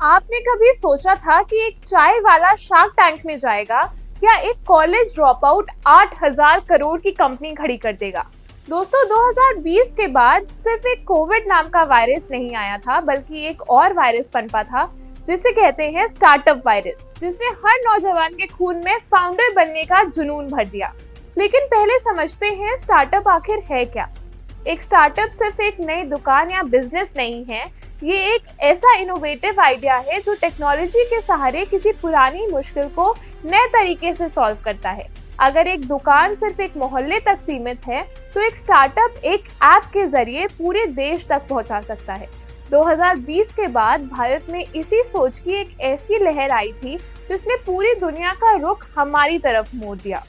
आपने कभी सोचा था कि एक चाय वाला शार्क टैंक में जाएगा या एक कॉलेज ड्रॉप आउट 8,000 करोड़ की कंपनी खड़ी कर देगा? दोस्तों, 2020 के बाद सिर्फ एक कोविड नाम का वायरस नहीं आया था, बल्कि एक और वायरस पनपा था जिसे कहते हैं स्टार्टअप वायरस, जिसने हर नौजवान के खून में फाउंडर बनने का जुनून भर दिया। लेकिन पहले समझते हैं स्टार्टअप आखिर है क्या। एक स्टार्टअप सिर्फ एक नई दुकान या बिजनेस नहीं है, ये एक ऐसा इनोवेटिव आइडिया है जो टेक्नोलॉजी के सहारे किसी पुरानी मुश्किल को नए तरीके से सॉल्व करता है। अगर एक दुकान सिर्फ एक मोहल्ले तक सीमित है, तो एक स्टार्टअप एक ऐप के जरिए पूरे देश तक पहुंचा सकता है। 2020 के बाद भारत में इसी सोच की एक ऐसी लहर आई थी जिसने पूरी दुनिया का रुख हमारी तरफ मोड़ दिया।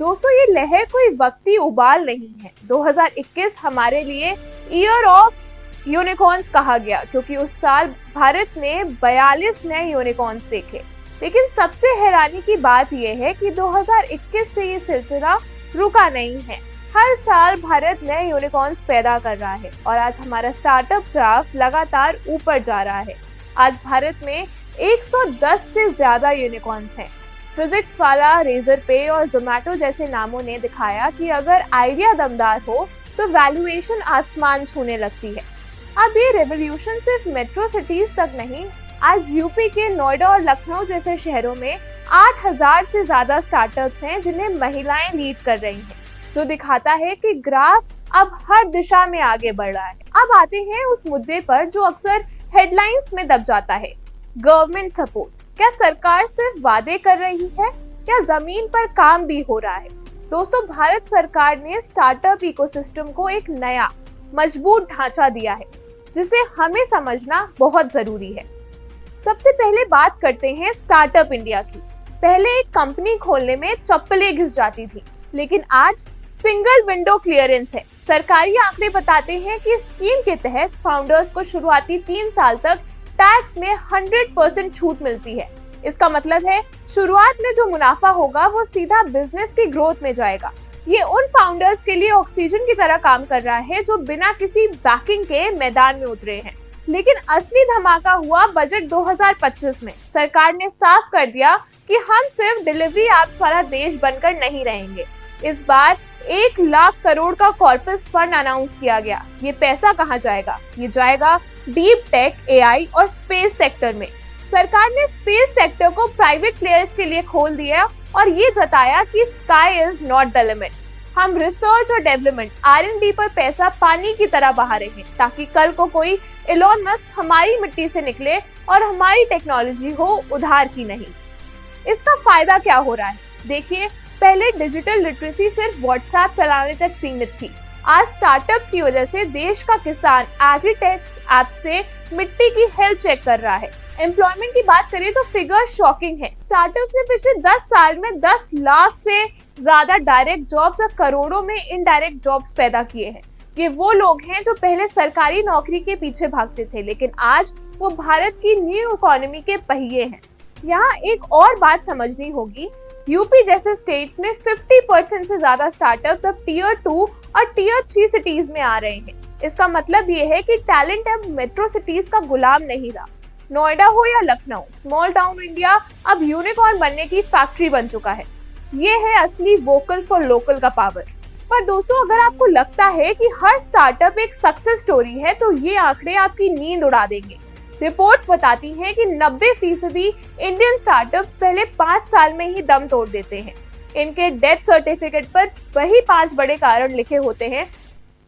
दोस्तों, ये लहर कोई वक्ती उबाल नहीं है। 2021 हमारे लिए ईयर ऑफ यूनिकॉर्न्स कहा गया, क्योंकि उस साल भारत ने 42 नए यूनिकॉर्न्स देखे। लेकिन सबसे हैरानी की बात यह है कि 2021 से ये सिलसिला रुका नहीं है। हर साल भारत नए यूनिकॉर्न्स पैदा कर रहा है और आज हमारा स्टार्टअप ग्राफ लगातार ऊपर जा रहा है। आज भारत में 110 से ज्यादा यूनिकॉर्न्स हैं। फिजिक्स वाला, रेजर पे और जोमैटो जैसे नामों ने दिखाया कि अगर आइडिया दमदार हो तो वैल्यूएशन आसमान छूने लगती है। अब ये रेवोल्यूशन सिर्फ मेट्रो सिटीज तक नहीं, आज यूपी के नोएडा और लखनऊ जैसे शहरों में 8,000 से ज्यादा स्टार्टअप्स हैं जिन्हें महिलाएं लीड कर रही हैं, जो दिखाता है कि ग्राफ अब हर दिशा में आगे बढ़ रहा है। अब आते हैं उस मुद्दे पर जो अक्सर हेडलाइंस में दब जाता है, गवर्नमेंट सपोर्ट। क्या सरकार सिर्फ वादे कर रही है या जमीन पर काम भी हो रहा है? दोस्तों, भारत सरकार ने स्टार्टअप इकोसिस्टम को एक नया मजबूत ढांचा दिया है, जिसे हमें समझना बहुत जरूरी है। सबसे पहले बात करते हैं स्टार्टअप इंडिया की। पहले एक कंपनी खोलने में चप्पलें घिस जाती थी, लेकिन आज सिंगल विंडो क्लियरेंस है। सरकारी आंकड़े बताते हैं कि स्कीम के तहत फाउंडर्स को शुरुआती 3 साल तक टैक्स में 100% छूट मिलती है। इसका मतलब है शुरुआत में जो मुनाफा होगा वो सीधा बिजनेस की ग्रोथ में जाएगा। ये उन फाउंडर्स के लिए ऑक्सीजन की तरह काम कर रहा है जो बिना किसी बैकिंग के मैदान में उतरे हैं। लेकिन असली धमाका हुआ बजट 2025 में। सरकार ने साफ कर दिया कि हम सिर्फ डिलीवरी एप्स वाला देश बनकर नहीं रहेंगे। इस बार 1 लाख करोड़ का कॉर्पस फंड अनाउंस किया गया। ये पैसा कहाँ जाएगा? ये जाएगा डीप टेक, एआई और स्पेस सेक्टर में। सरकार ने स्पेस सेक्टर को प्राइवेट प्लेयर्स के लिए खोल दिया और ये जताया कि sky is not the limit. हम रिसर्च और डेवलपमेंट, R&D पर पैसा पानी की तरह बहा रहे हैं, ताकि कल को कोई एलोन मस्क हमारी मिट्टी से निकले और हमारी टेक्नोलॉजी हो उधार की नहीं। इसका फायदा क्या हो रहा है? देखिए, पहले डिजिटल लिटरेसी सिर्फ व्हाट्सएप चलाने तक सीमित थी। आज स्टार्टअप्स की वजह से देश का किसान एग्रीटेक ऐप से मिट्टी की हेल्थ चेक कर रहा है। एम्प्लॉयमेंट की बात करें तो फिगर शॉकिंग है। स्टार्टअप्स ने पिछले 10 साल में 10 लाख से ज्यादा डायरेक्ट जॉब्स और करोड़ों में इनडायरेक्ट जॉब्स पैदा किए हैं। ये वो लोग हैं जो पहले सरकारी नौकरी के पीछे भागते थे, लेकिन आज वो भारत की न्यू इकोनॉमी के पहिए हैं। यहाँ एक और बात समझनी होगी, यूपी जैसे स्टेट्स में 50% से ज्यादा स्टार्टअप्स अब टीयर 2 और टीयर 3 सिटीज में आ रहे हैं। इसका मतलब ये है कि टैलेंट अब मेट्रो सिटीज का गुलाम नहीं रहा। नोएडा हो या लखनऊ, स्मॉल टाउन इंडिया अब यूनिकॉर्न बनने की फैक्ट्री बन चुका है। ये है असली वोकल फॉर लोकल का पावर। पर दोस्तों, अगर आपको लगता है कि हर स्टार्टअप एक सक्सेस स्टोरी है, तो ये आंकड़े आपकी नींद उड़ा देंगे। रिपोर्ट्स बताती हैं कि 90% इंडियन स्टार्टअप्स पहले 5 साल में ही दम तोड़ देते हैं। इनके डेथ सर्टिफिकेट पर वही 5 बड़े कारण लिखे होते हैं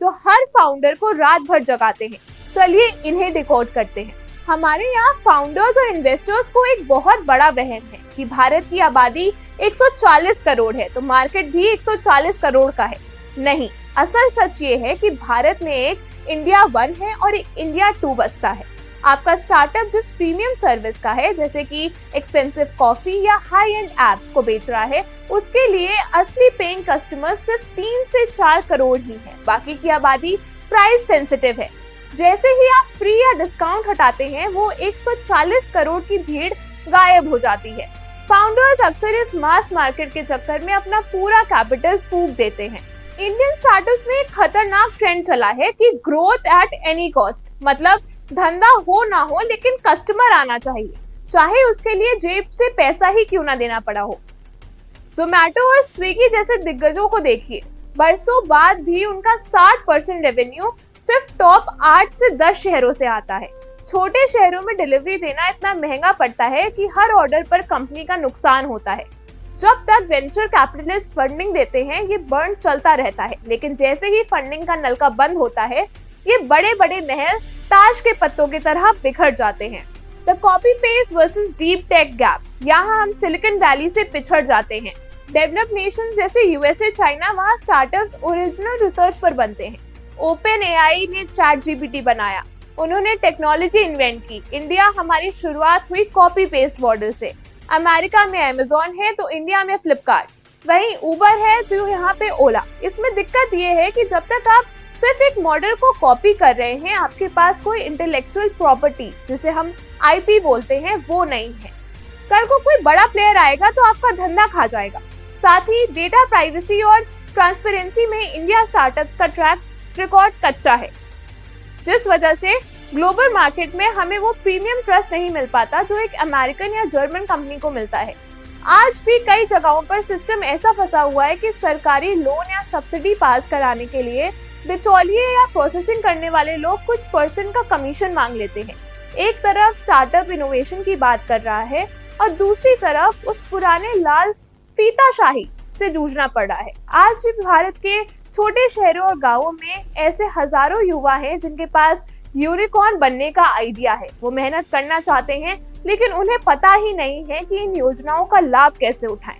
जो हर फाउंडर को रात भर जगाते हैं। चलिए इन्हें डिकोड करते हैं। हमारे यहाँ फाउंडर्स और इन्वेस्टर्स को एक बहुत बड़ा वहम है कि भारत की आबादी 140 करोड़ है तो मार्केट भी 140 करोड़ का है। नहीं, असल सच ये है कि भारत में एक इंडिया 1 है और एक इंडिया 2 बसता है। आपका स्टार्टअप जिस प्रीमियम सर्विस का है, जैसे कि एक्सपेंसिव कॉफी या हाई एंड एप्स को बेच रहा है, उसके लिए असली पेइंग कस्टमर्स सिर्फ 3 से 4 करोड़ ही हैं। बाकी की आबादी प्राइस सेंसिटिव है। जैसे ही आप फ्री या डिस्काउंट हटाते हैं, वो 140 करोड़ की भीड़ गायब हो जाती है। फाउंडर्स अक्सर इस मास मार्केट के चक्कर में अपना पूरा कैपिटल फूंक देते हैं। इंडियन स्टार्टअप्स में एक खतरनाक ट्रेंड चला है कि ग्रोथ एट एनी कॉस्ट, मतलब धंधा हो ना हो लेकिन कस्टमर आना चाहिए, चाहे उसके लिए जेब से पैसा ही क्यों ना देना पड़ा हो। जोमैटो और स्विगी जैसे दिग्गजों को देखिए, बरसों बाद भी उनका 60% रेवेन्यू सिर्फ टॉप 8 से 10 शहरों से आता है। छोटे शहरों में डिलीवरी देना इतना महंगा पड़ता है कि हर ऑर्डर पर कंपनी का नुकसान होता है। जब तक वेंचर कैपिटलिस्ट फंडिंग देते हैं ये बर्न चलता रहता है, लेकिन जैसे ही फंडिंग का नलका बंद होता है ये बड़े बड़े महल ताश के पत्तों की तरह बिखर जाते हैं। The copy paste versus deep tech gap, यहाँ हम सिलिकॉन वैली से पिछड़ जाते हैं। डेवलप्ड नेशंस जैसे यूएसए, चाइना, वहाँ स्टार्टअप्स ओरिजिनल रिसर्च पर बनते हैं। ओपन एआई ने चैट जीपीटी बनाया, उन्होंने टेक्नोलॉजी इन्वेंट की। इंडिया हमारी शुरुआत हुई कॉपी पेस्ट मॉडल से। अमेरिका में अमेज़न है तो इंडिया में फ्लिपकार्ट, वहीं उबर है तो यहाँ पे ओला। इसमें दिक्कत ये है कि जब तक आप सिर्फ एक मॉडल को कॉपी कर रहे हैं, आपके पास कोई इंटेलेक्चुअल प्रॉपर्टी जिसे हम आईपी बोलते हैं वो नहीं है। कल को कोई बड़ा प्लेयर आएगा तो आपका धंधा खा जाएगा। साथ ही डेटा प्राइवेसी और ट्रांसपेरेंसी में इंडिया स्टार्टअप्स का ट्रैक रिकॉर्ड कच्चा है, जिस वजह से ग्लोबल मार्केट में हमें वो प्रीमियम ट्रस्ट नहीं मिल पाता जो एक अमेरिकन या जर्मन कंपनी को मिलता है। आज भी कई जगहों पर सिस्टम ऐसा फंसा हुआ है कि सरकारी लोन या सब्सिडी पास कराने के लिए बिचौलिए या प्रोसेसिंग करने वाले लोग कुछ % का कमीशन मांग लेते हैं। एक तरफ स्टार्टअप इनोवेशन की बात कर रहा है और दूसरी तरफ उस पुराने लाल फीताशाही से जूझना पड़ रहा है। आज भी भारत के छोटे शहरों और गांवों में ऐसे हजारों युवा हैं जिनके पास यूनिकॉर्न बनने का आइडिया है। वो मेहनत करना चाहते हैं लेकिन उन्हें पता ही नहीं है कि इन योजनाओं का लाभ कैसे उठाएं,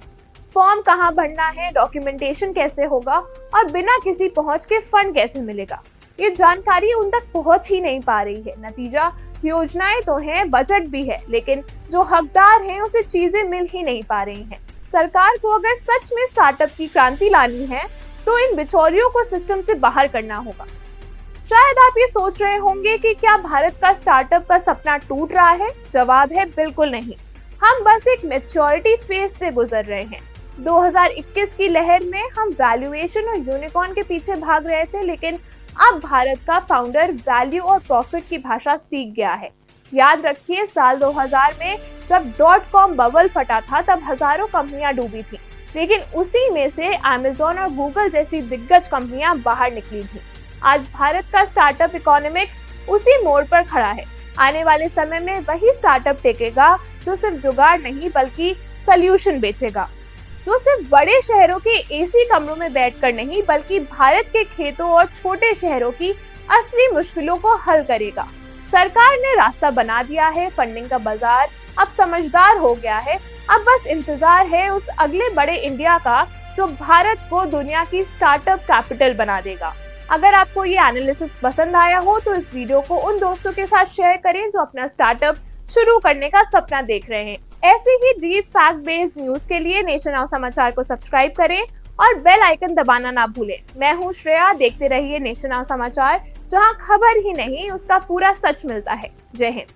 फॉर्म कहां भरना है, डॉक्यूमेंटेशन कैसे होगा और बिना किसी पहुंच के फंड कैसे मिलेगा। ये जानकारी उन तक पहुंच ही नहीं पा रही है। नतीजा, योजनाएं तो हैं, बजट भी है, लेकिन जो हकदार हैं उसे चीजें मिल ही नहीं पा रही हैं। सरकार को अगर सच में स्टार्टअप की क्रांति लानी है तो इन बिचौलियों को सिस्टम से बाहर करना होगा। शायद आप ये सोच रहे होंगे कि क्या भारत का स्टार्टअप का सपना टूट रहा है? जवाब है बिल्कुल नहीं। हम बस एक मैच्योरिटी फेज से गुजर रहे हैं। 2021 की लहर में हम वैल्यूएशन और यूनिकॉर्न के पीछे भाग रहे थे, लेकिन अब भारत का फाउंडर वैल्यू और प्रॉफिट की भाषा सीख गया है। याद रखिए, साल 2000 में जब .com बबल फटा था तब हजारों कंपनियां डूबी थी, लेकिन उसी में से अमेज़न और गूगल जैसी दिग्गज कंपनियां बाहर निकली थी। आज भारत का स्टार्टअप इकोनॉमिक्स उसी मोड़ पर खड़ा है। आने वाले समय में वही स्टार्टअप टेकेगा जो सिर्फ जुगाड़ नहीं बल्कि सॉल्यूशन बेचेगा, जो सिर्फ बड़े शहरों के एसी कमरों में बैठकर नहीं बल्कि भारत के खेतों और छोटे शहरों की असली मुश्किलों को हल करेगा। सरकार ने रास्ता बना दिया है, फंडिंग का बाजार अब समझदार हो गया है। अब बस इंतजार है उस अगले बड़े इंडिया का जो भारत को दुनिया की स्टार्टअप कैपिटल बना देगा। अगर आपको ये एनालिसिस पसंद आया हो तो इस वीडियो को उन दोस्तों के साथ शेयर करें जो अपना स्टार्टअप शुरू करने का सपना देख रहे हैं। ऐसे ही डीप फैक्ट बेस्ड न्यूज के लिए नेशन नाउ समाचार को सब्सक्राइब करें और बेल आइकन दबाना ना भूलें। मैं हूँ श्रेया, देखते रहिए नेशन नाउ समाचार, जहाँ खबर ही नहीं उसका पूरा सच मिलता है। जय हिंद।